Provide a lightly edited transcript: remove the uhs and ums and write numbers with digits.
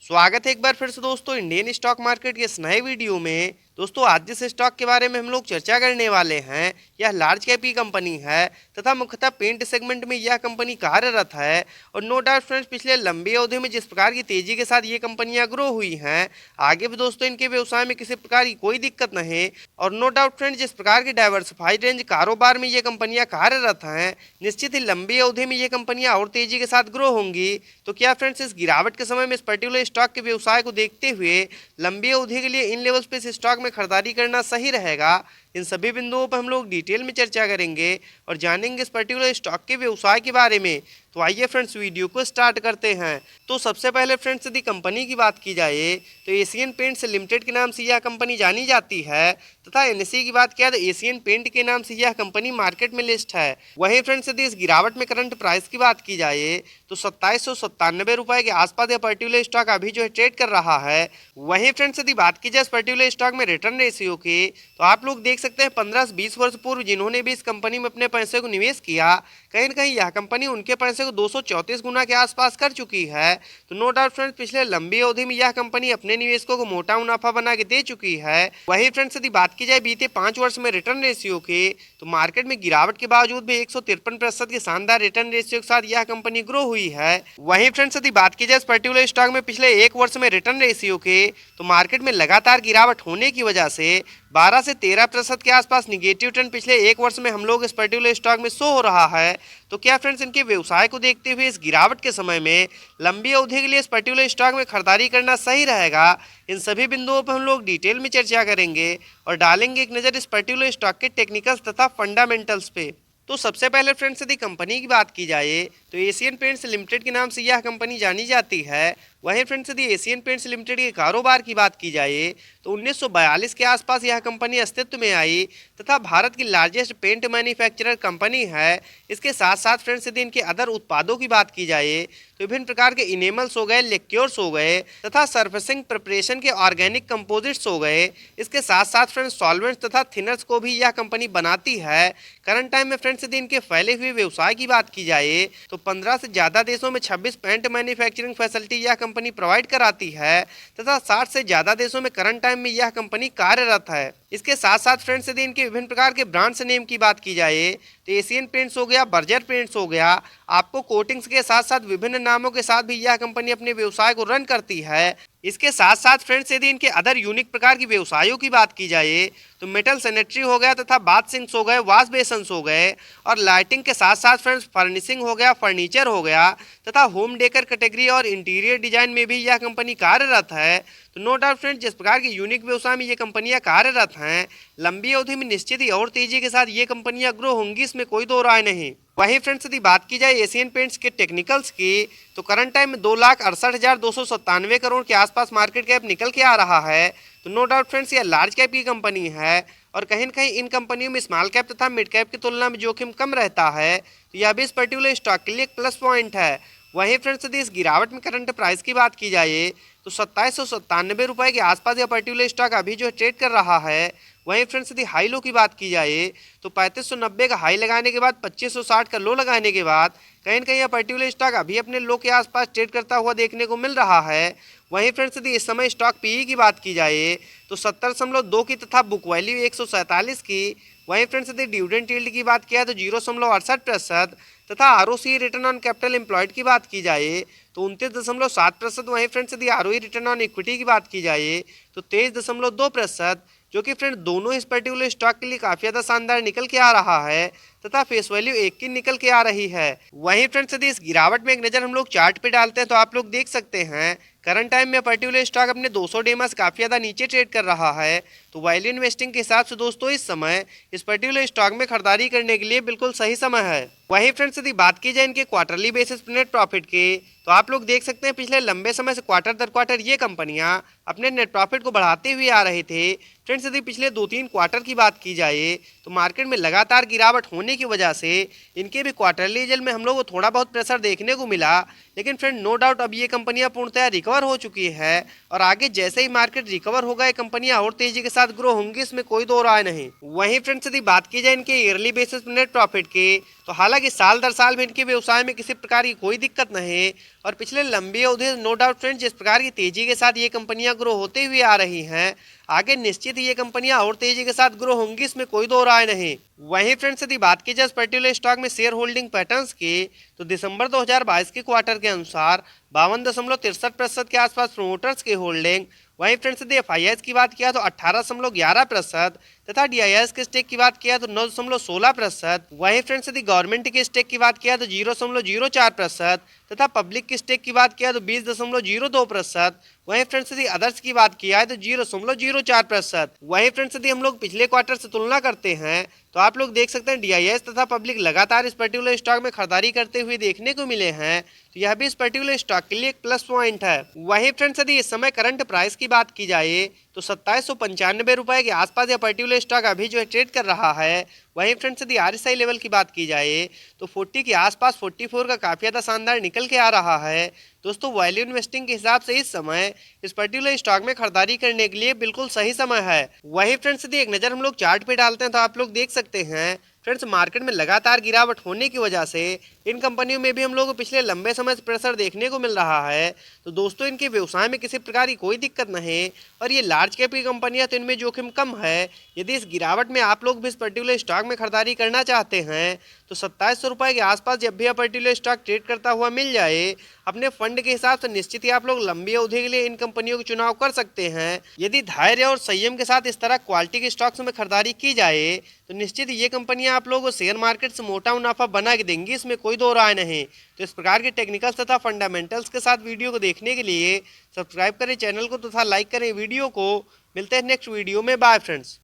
स्वागत है एक बार फिर से दोस्तों इंडियन स्टॉक मार्केट के इस नए वीडियो में। दोस्तों आज जिस स्टॉक के बारे में हम लोग चर्चा करने वाले हैं यह लार्ज कैप की कंपनी है तथा मुख्यतः पेंट सेगमेंट में यह कंपनी कार्यरत है। और नो डाउट फ्रेंड्स पिछले लंबी अवधि में जिस प्रकार की तेजी के साथ ये कंपनियां ग्रो हुई हैं, आगे भी दोस्तों इनके व्यवसाय में किसी प्रकार की कोई दिक्कत नहीं। और नो डाउट फ्रेंड्स जिस प्रकार की डाइवर्सिफाइड रेंज कारोबार में ये कंपनियां कार्यरत हैं, निश्चित ही लंबी अवधि में ये कंपनियां और तेजी के साथ ग्रो होंगी। तो क्या फ्रेंड्स इस गिरावट के समय में इस पर्टिकुलर स्टॉक के व्यवसाय को देखते हुए लंबी अवधि के लिए इन लेवल्स पे इस स्टॉक में खरीदारी करना सही रहेगा? इन सभी बिंदुओं पर हम लोग डिटेल में चर्चा करेंगे और जानेंगे इस पर्टिकुलर स्टॉक के व्यवसाय के बारे में। तो आइए फ्रेंड्स वीडियो को स्टार्ट करते हैं। तो सबसे पहले फ्रेंड्स यदि कंपनी की बात की जाए तो एशियन पेंट्स लिमिटेड के नाम से यह कंपनी जानी जाती है तथा एनएसई की बात किया तो एशियन पेंट के नाम से यह कंपनी मार्केट में लिस्ट है। वहीं फ्रेंड्स यदि इस गिरावट में करंट प्राइस की बात की जाए तो 2797 रुपए के आसपास यह पर्टिकुलर स्टॉक अभी जो है ट्रेड कर रहा है। वहीं फ्रेंड्स यदि बात की जाए इस पर्टिकुलर स्टॉक में रिटर्न रेशियो की तो आप लोग देख सकते हैं 15 से 20 वर्ष पूर्व जिन्होंने भी इस कंपनी में अपने पैसे को निवेश किया, कहीं न कहीं यह कंपनी उनके पैसे को 234 गुना के आसपास कर चुकी है। तो नो डाउट फ्रेंड्स पिछले लंबी अवधि में यह कंपनी अपने निवेशकों को मोटा मुनाफा बना के दे चुकी है। वहीं फ्रेंड्स यदि बात की जाए बीते 5 वर्ष में रिटर्न रेशियो की तो मार्केट में गिरावट के बावजूद भी 153% के शानदार रिटर्न रेशियो के साथ यह कंपनी ग्रो हुई है। वहीं फ्रेंड्स यदि बात की जाए इस पर्टिकुलर स्टॉक में पिछले 1 वर्ष में रिटर्न रेशियो के तो मार्केट में लगातार गिरावट होने की वजह से 12 से 13% के आसपास निगेटिव ट्रेंड पिछले 1 वर्ष में हम लोग इस पर्टिकुलर स्टॉक में शो हो रहा है। तो क्या फ्रेंड्स इनके व्यवसाय को देखते हुए इस गिरावट के समय में लंबी अवधि के लिए इस पर्टिकुलर स्टॉक में खरीदारी करना सही रहेगा? इन सभी बिंदुओं पर हम लोग डिटेल में चर्चा करेंगे और डालेंगे एक नज़र इस पर्टिकुलर स्टॉक के टेक्निकल्स तथा फंडामेंटल्स पे। तो सबसे पहले फ्रेंड्स यदि कंपनी की बात की जाए तो एशियन पेंट्स लिमिटेड के नाम से यह कंपनी जानी जाती है। वहीं फ्रेंड्स यदि एशियन पेंट्स लिमिटेड के कारोबार की बात की जाए तो 1942 के आसपास यह कंपनी अस्तित्व में आई तथा भारत की लार्जेस्ट पेंट मैन्युफैक्चरर कंपनी है। इसके साथ साथ फ्रेंड्स यदि इनके अदर उत्पादों की बात की जाए तो विभिन्न प्रकार के इनेमल्स हो गए, लिक्योर्स हो गए तथा सर्फेसिंग प्रिपरेशन के ऑर्गेनिक कंपोजिट्स हो गए। इसके साथ साथ फ्रेंड्स सॉल्वेंट्स तथा थिनर्स को भी यह कंपनी बनाती है। करंट टाइम में फ्रेंड्स यदि इनके फैले हुए व्यवसाय की बात की जाए तो 15 से ज़्यादा देशों में 26 पेंट मैन्युफैक्चरिंग फैसिलिटी यह कंपनी प्रोवाइड कराती है तथा 60 से ज़्यादा देशों में करंट टाइम में यह कंपनी कार्यरत है। इसके साथ साथ फ्रेंड्स यदि इनके विभिन्न प्रकार के ब्रांड्स नेम की बात की जाए तो एशियन पेंट्स हो गया, बर्जर पेंट्स हो गया, आपको कोटिंग्स के साथ साथ विभिन्न नामों के साथ भी यह कंपनी अपने व्यवसाय को रन करती है। इसके साथ साथ फ्रेंड्स यदि इनके अदर यूनिक प्रकार की व्यवसायों की बात की जाए तो मेटल सैनिटरी हो गया तथा बाथ सिंक्स हो गए, वॉश बेसन्स हो गए और लाइटिंग के साथ साथ फ्रेंड्स फर्निशिंग हो गया, फर्नीचर हो गया तथा होम डेकर कैटेगरी और इंटीरियर डिजाइन में भी यह कंपनी कार्यरत है। तो नो डाउट फ्रेंड्स जिस प्रकार की यूनिक व्यवसाय में ये कंपनियां कार्यरत हैं, लंबी अवधि में निश्चित ही और तेजी के साथ ये कंपनियां ग्रो होंगी, इसमें कोई दो राय नहीं। वहीं फ्रेंड्स यदि बात की जाए एशियन पेंट्स के टेक्निकल्स की तो करंट टाइम में 2,68,297 करोड़ के आसपास मार्केट कैप निकल के आ रहा है। तो नो डाउट फ्रेंड्स यह लार्ज कैप की कंपनी है और कहीं न कहीं इन कंपनियों में स्मॉल कैप तथा मिड कैप की तुलना में जोखिम कम रहता है। तो यह भी इस पर्टिकुलर स्टॉक के लिए एक प्लस पॉइंट है। वहीं फ्रेंड्स यदि इस गिरावट में करंट प्राइस की बात की जाए तो 2797 रुपए के आसपास यह पर्टिकुलर स्टॉक अभी जो ट्रेड कर रहा है। वहीं फ्रेंड्स यदि हाई लो की बात की जाए तो 3590 का हाई लगाने के बाद 2560 का लो लगाने के बाद कहीं न कहीं यह पर्टिकुलर स्टॉक अभी अपने लो के आसपास ट्रेड करता हुआ देखने को मिल रहा है। वहीं फ्रेंड्स यदि इस समय स्टॉक पीई की बात की जाए तो 70.2 की तथा बुक वैल्यू 147 की। वहीं फ्रेंड्स यदि डिविडेंड यील्ड की बात किया तो 0.68% तथा ROC return on capital employed की बात की जाए तो 29.7%। वहीं फ्रेंड्स यदि आरओई रिटर्न ऑन इक्विटी की बात की जाए तो 23.2%, जो कि फ्रेंड दोनों इस पर्टिकुलर स्टॉक के लिए काफ़ी ज़्यादा शानदार निकल के आ रहा है तथा फेस वैल्यू 1 की निकल के आ रही है। वहीं फ्रेंड्स यदि इस गिरावट में एक नज़र हम लोग चार्ट पे डालते हैं तो आप लोग देख सकते हैं करंट टाइम में पर्टिकुलर स्टॉक अपने 200 डे से काफ़ी ज़्यादा नीचे ट्रेड कर रहा है। तो वैल्यू इन्वेस्टिंग के हिसाब से दोस्तों इस समय इस पर्टिकुलर स्टॉक में खरीदारी करने के लिए बिल्कुल सही समय है। वहीं फ्रेंड्स यदि बात की जाए इनके क्वार्टरली बेसिस पर नेट प्रॉफिट की तो आप लोग देख सकते हैं पिछले लंबे समय से क्वार्टर दर क्वार्टर ये कंपनियां अपने नेट प्रॉफिट को बढ़ाते हुए आ रहे थे। फ्रेंड्स यदि पिछले 2-3 क्वार्टर की बात की जाए तो मार्केट में लगातार गिरावट होने की वजह से इनके भी क्वार्टरली रिजल्ट में हम लोग को थोड़ा बहुत प्रेशर देखने को मिला, लेकिन फ्रेंड नो डाउट अब ये कंपनियां पूर्णतः रिकवर हो चुकी है और आगे जैसे ही मार्केट रिकवर होगा ये कंपनियां और तेजी के साथ ग्रो होंगी, इसमें कोई दो राय नहीं। वहीं फ्रेंड्स यदि बात की जाए इनके ईयरली बेसिस पर नेट प्रॉफिट की तो हालांकि साल दर साल में इनके व्यवसाय में किसी प्रकार की कोई दिक्कत नहीं और पिछले लंबी अवधि नो डाउट फ्रेंड्स जिस प्रकार की तेजी के साथ ये कंपनियां ग्रो होते हुए आ रही हैं, आगे निश्चित ही ये कंपनियां और तेजी के साथ ग्रो होंगी, इसमें कोई दो राय नहीं। वहीं फ्रेंड्स यदि बात की जाए इस पर्टिकुलर स्टॉक में शेयर होल्डिंग पैटर्न्स की, तो दिसंबर 2022 के क्वार्टर के अनुसार 52.63% के आसपास प्रोमोटर्स की होल्डिंग। वहीं फ्रेंड्स यदि FIIs की बात किया तो 18.11% तथा DIIs के स्टेक की बात किया तो 9.16%। वहीं फ्रेंड्स यदि गवर्नमेंट के स्टेक की बात किया तो 0.04% तथा पब्लिक की स्टेक की बात किया तो 20.02%। वहीं फ्रेंड्स यदि अदर्स की बात किया है तो 0.04%। वहीं फ्रेंड्स यदि हम लोग पिछले क्वार्टर से तुलना करते हैं तो आप लोग देख सकते हैं DIIs तथा पब्लिक लगातार इस पर्टिकुलर स्टॉक में खरीदारी करते हुए देखने को मिले हैं, तो यह भी इस पर्टिकुलर स्टॉक के लिए एक प्लस पॉइंट है। वहीं फ्रेंड्स यदि इस समय करंट प्राइस की बात की जाए तो 2795 रुपए के आसपास यह पर्टिकुलर स्टॉक अभी जो है ट्रेड कर रहा है। वहीं फ्रेंड्स यदि RSI लेवल की बात की जाए तो 40 के आसपास 44 का काफी ज्यादा शानदार निकल के आ रहा है। दोस्तों वैल्यू इन्वेस्टिंग के हिसाब से इस समय इस पर्टिकुलर स्टॉक में खरीदारी करने के लिए बिल्कुल सही समय है। वहीं फ्रेंड्स यदि एक नजर हम लोग चार्ट पे डालते हैं तो आप लोग देख सकते हैं फ्रेंड्स मार्केट में लगातार गिरावट होने की वजह से इन कंपनियों में भी हम लोग को पिछले लंबे समय से प्रेशर देखने को मिल रहा है। तो दोस्तों इनके व्यवसाय में किसी प्रकार की कोई दिक्कत नहीं और ये लार्ज कैप की कंपनियां तो इनमें जोखिम कम है। यदि इस गिरावट में आप लोग भी इस पर्टिकुलर स्टॉक में खरीदारी करना चाहते हैं तो 2700 रुपए के आसपास जब भी यह पर्टिकुलर स्टॉक ट्रेड करता हुआ मिल जाए, अपने फंड के हिसाब से निश्चित ही आप लोग लंबी अवधि के लिए इन कंपनियों का चुनाव कर सकते हैं। यदि धैर्य और संयम के साथ इस तरह क्वालिटी के स्टॉक्स में खरीदारी की जाए तो निश्चित ये कंपनियां आप लोगों को शेयर मार्केट से मोटा मुनाफा बना के देंगी, इसमें कोई दो राय नहीं। तो इस प्रकार के टेक्निकल्स तथा फंडामेंटल्स के साथ वीडियो को देखने के लिए सब्सक्राइब करें चैनल को तथा लाइक करें वीडियो को। मिलते हैं नेक्स्ट वीडियो में, बाय फ्रेंड्स।